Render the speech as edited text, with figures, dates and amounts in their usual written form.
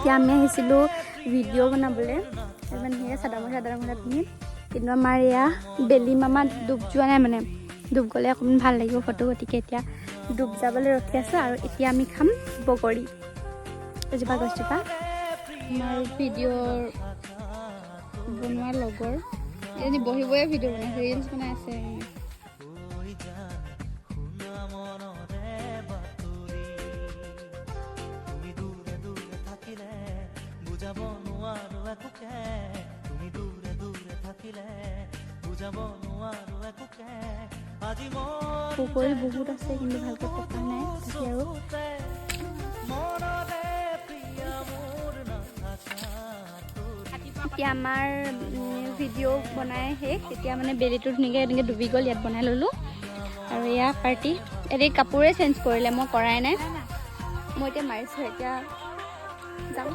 এতিয়া আমি আহিছিলোঁ ভিডিঅ' বনাবলৈ মানে সেয়া চাদৰ মেখেলা পিন্ধি কিন্তু আমাৰ এয়া বেলি মামা ডুব যোৱা নাই মানে ডুব গ'লে অকণমান ভাল লাগিব ফটো গতিকে এতিয়া ডুব যাবলৈ ৰখি আছোঁ আৰু এতিয়া আমি খাম বগৰী এজোপা গছজোপা আমাৰ ভিডিঅ'ৰ বনোৱাৰ লগৰ এজনী বহি বহিয়ে ভিডিঅ' বনাইছে ৰিলছ বনাই আছে বগৰী বহুত আছে কিন্তু ভালকৈ পকা নাই তাকে আৰু এতিয়া আমাৰ ভিডিঅ' বনাই শেষ এতিয়া মানে বেলিটো ধুনীয়াকৈ এনেকৈ ডুবি গ'ল ইয়াত বনাই ল'লোঁ আৰু এয়া পাৰ্টি এতিয়া কাপোৰে চেঞ্জ কৰিলে মই কৰাই নাই মই এতিয়া মাৰিছোঁ এতিয়া যাম